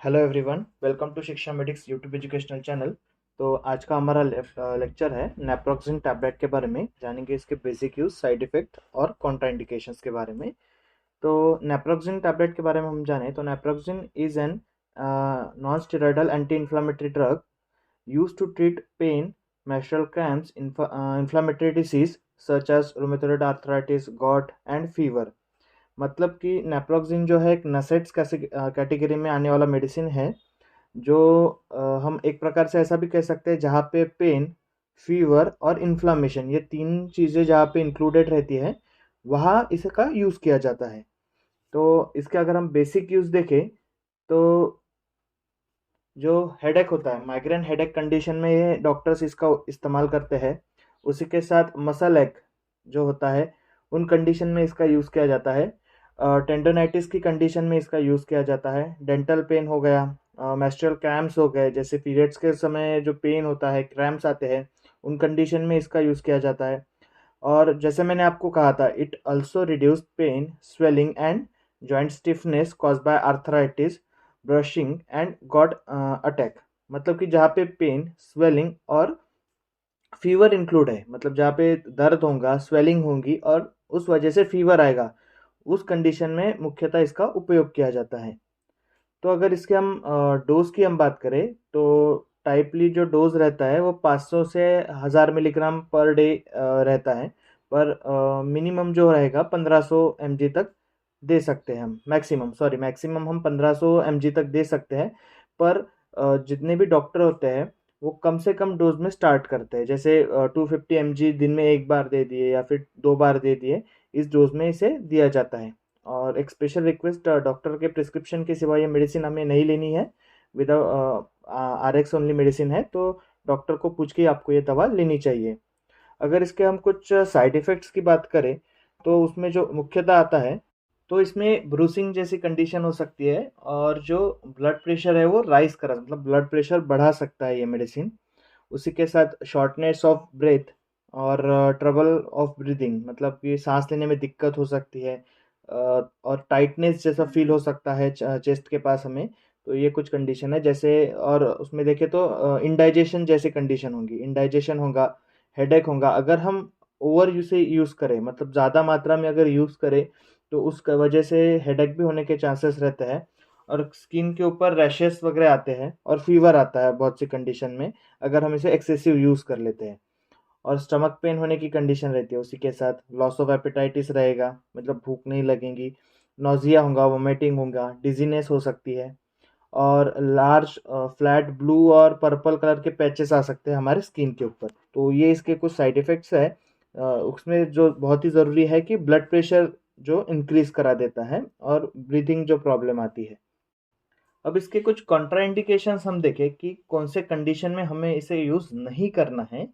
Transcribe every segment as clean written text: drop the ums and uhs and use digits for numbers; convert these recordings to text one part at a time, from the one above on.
Hello everyone, welcome to शिक्षा medics YouTube educational channel. तो आज का हमारा लेक्चर है नेप्रोक्सिन टैबलेट के बारे में। जानेंगे इसके बेसिक यूज, साइड इफेक्ट और कॉन्ट्राइंडिकेशंस के बारे में। तो नेप्रोक्सिन टैबलेट के बारे में हम जानें तो naproxen is an non steroidal anti inflammatory drug use to treat pain, menstrual cramps, inflammatory disease such as rheumatoid arthritis, gout and fever। मतलब कि नेप्रोक्सिन जो है एक नसेट्स कैटेगरी में आने वाला मेडिसिन है, जो हम एक प्रकार से ऐसा भी कह सकते हैं जहाँ पे पेन, फीवर और इन्फ्लामेशन, ये तीन चीज़ें जहाँ पे इंक्लूडेड रहती है, वहाँ इसका यूज़ किया जाता है। तो इसके अगर हम बेसिक यूज़ देखें तो जो हेडेक होता है, माइग्रेन हेडेक कंडीशन में ये डॉक्टर्स इसका इस्तेमाल करते हैं। उसी के साथ मसल एक जो होता है, उन कंडीशन में इसका यूज़ किया जाता है। टेंडोनाइटिस की कंडीशन में इसका यूज़ किया जाता है। डेंटल पेन हो गया, मेंस्ट्रुअल क्रैम्प्स हो गए, जैसे पीरियड्स के समय जो पेन होता है, क्रैम्प्स आते हैं, उन कंडीशन में इसका यूज़ किया जाता है। और जैसे मैंने आपको कहा था, it also reduce pain, swelling and joint stiffness cause by arthritis, brushing and gout attack. मतलब कि जहाँ पे पेन, स्वेलिंग और फीवर इंक्लूड है, मतलब जहाँ पे दर्द होगा, स्वेलिंग होगी और उस वजह से फीवर आएगा, उस कंडीशन में मुख्यतः इसका उपयोग किया जाता है। तो अगर इसके हम डोज की हम बात करें तो टाइपली जो डोज रहता है वो 500 से 1000 मिलीग्राम पर डे रहता है। पर मिनिमम जो रहेगा 1500 mg तक दे सकते हैं हम। मैक्सिमम हम 1500 mg तक दे सकते हैं। पर जितने भी डॉक्टर होते हैं वो कम से कम डोज में स्टार्ट करते हैं। जैसे 250 mg दिन में एक बार दे दिए या फिर दो बार दे दिए, इस डोज में इसे दिया जाता है। और एक स्पेशल रिक्वेस्ट, डॉक्टर के प्रिस्क्रिप्शन के सिवा ये मेडिसिन हमें नहीं लेनी है। विदाउट RX ओनली मेडिसिन है, तो डॉक्टर को पूछ के आपको ये दवा लेनी चाहिए। अगर इसके हम कुछ साइड इफ़ेक्ट्स की बात करें तो उसमें जो मुख्यतः आता है, तो इसमें ब्रूसिंग जैसी कंडीशन हो सकती है, और जो ब्लड प्रेशर है वो राइज़ करा, मतलब ब्लड प्रेशर बढ़ा सकता है ये मेडिसिन। उसी के साथ शॉर्टनेस ऑफ ब्रेथ और ट्रबल ऑफ ब्रीदिंग, मतलब कि सांस लेने में दिक्कत हो सकती है। और टाइटनेस जैसा फील हो सकता है चेस्ट के पास हमें। तो ये कुछ कंडीशन है जैसे, और उसमें देखें तो इंडाइजेशन जैसी कंडीशन होगी, इंडाइजेशन होगा, हेडेक होगा। अगर हम ओवर यूज यूज़ करें, मतलब ज़्यादा मात्रा में अगर यूज़ करें, तो उस वजह से हेडेक भी होने के चांसेस रहते हैं। और स्किन के ऊपर रैशेस वगैरह आते हैं और फीवर आता है बहुत सी कंडीशन में, अगर हम इसे एक्सेसिव यूज़ कर लेते हैं। और स्टमक पेन होने की कंडीशन रहती है। उसी के साथ लॉस ऑफ एपेटाइटिस रहेगा, मतलब भूख नहीं लगेगी, नोज़िया होगा, वोमिटिंग होगा, डिजीनेस हो सकती है। और लार्ज फ्लैट ब्लू और पर्पल कलर के पैचेस आ सकते हैं हमारे स्किन के ऊपर। तो ये इसके कुछ साइड इफ़ेक्ट्स है। उसमें जो बहुत ही ज़रूरी है कि ब्लड प्रेशर जो इंक्रीज़ करा देता है और ब्रीथिंग जो प्रॉब्लम आती है। अब इसके कुछ कॉन्ट्राइंडिकेशंस हम देखें कि कौन से कंडीशन में हमें इसे यूज़ नहीं करना है।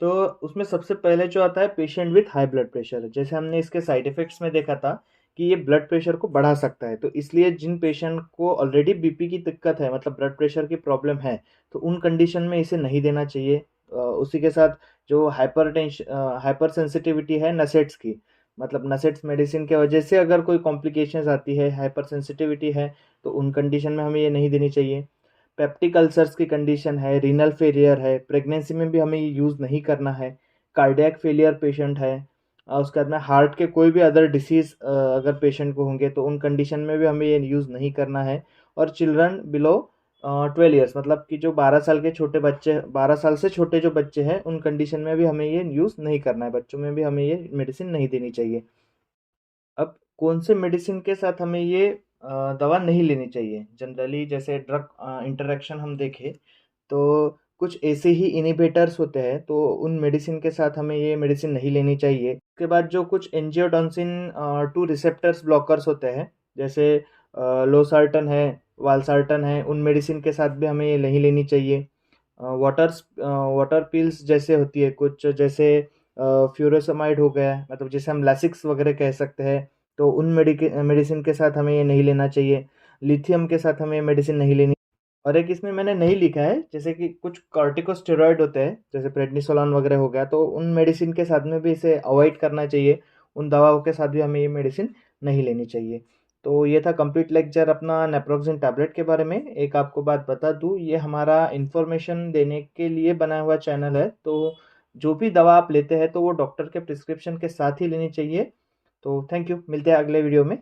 तो उसमें सबसे पहले जो आता है, patient with high blood pressure. जैसे हमने इसके साइड इफ़ेक्ट्स में देखा था कि ये ब्लड प्रेशर को बढ़ा सकता है। तो इसलिए जिन पेशेंट को ऑलरेडी बीपी की दिक्कत है, मतलब ब्लड प्रेशर की प्रॉब्लम है, तो उन कंडीशन में इसे नहीं देना चाहिए। उसी के साथ जो हाइपर सेंसिटिविटी है नसेट्स की, मतलब नसेट्स मेडिसिन के वजह से अगर कोई कॉम्प्लिकेशंस आती है, हाइपर सेंसिटिविटी है, तो उन कंडीशन में हमें ये नहीं देनी चाहिए। पेप्टिक अल्सर्स की कंडीशन है, रीनल फेलियर है, प्रेगनेंसी में भी हमें ये यूज़ नहीं करना है। कार्डियक फेलियर पेशेंट है, उसके बाद में हार्ट के कोई भी अदर डिसीज़ अगर पेशेंट को होंगे, तो उन कंडीशन में भी हमें ये यूज़ नहीं करना है। और चिल्ड्रन बिलो 12 ईयर्स, मतलब कि जो 12 साल के छोटे बच्चे, 12 साल से छोटे जो बच्चे हैं, उन कंडीशन में भी हमें ये यूज़ नहीं करना है। बच्चों में भी हमें ये मेडिसिन नहीं देनी चाहिए। अब कौन से मेडिसिन के साथ हमें ये दवा नहीं लेनी चाहिए, जनरली जैसे ड्रग इंटरेक्शन हम देखें तो कुछ ऐसे ही इनिबिटर्स होते हैं, तो उन मेडिसिन के साथ हमें ये मेडिसिन नहीं लेनी चाहिए। उसके बाद जो कुछ एंजियोटेंसिन 2 रिसेप्टर्स ब्लॉकर्स होते हैं, जैसे लोसार्टन है, वालसार्टन है, उन मेडिसिन के साथ भी हमें ये नहीं लेनी चाहिए। वाटर पिल्स जैसे होती है कुछ, जैसे फ्यूरोसमाइड हो गया, मतलब जैसे हम लैसिक्स वगैरह कह सकते हैं, तो उन मेडिसिन के साथ हमें ये नहीं लेना चाहिए। लिथियम के साथ हमें मेडिसिन नहीं लेनी। और एक इसमें मैंने नहीं लिखा है, जैसे कि कुछ कॉर्टिकोस्टेरॉइड होते हैं, जैसे प्रेडनिसोलोन वगैरह हो गया, तो उन मेडिसिन के साथ में भी इसे अवॉइड करना चाहिए। उन दवाओं के साथ भी हमें ये मेडिसिन नहीं लेनी चाहिए। तो ये था कंप्लीट लेक्चर अपना नेप्रोक्सिन टैबलेट के बारे में। एक आपको बात बता दूँ, ये हमारा इन्फॉर्मेशन देने के लिए बना हुआ चैनल है। तो जो भी दवा आप लेते हैं तो वो डॉक्टर के प्रिस्क्रिप्शन के साथ ही लेनी चाहिए। तो थैंक यू, मिलते हैं अगले वीडियो में।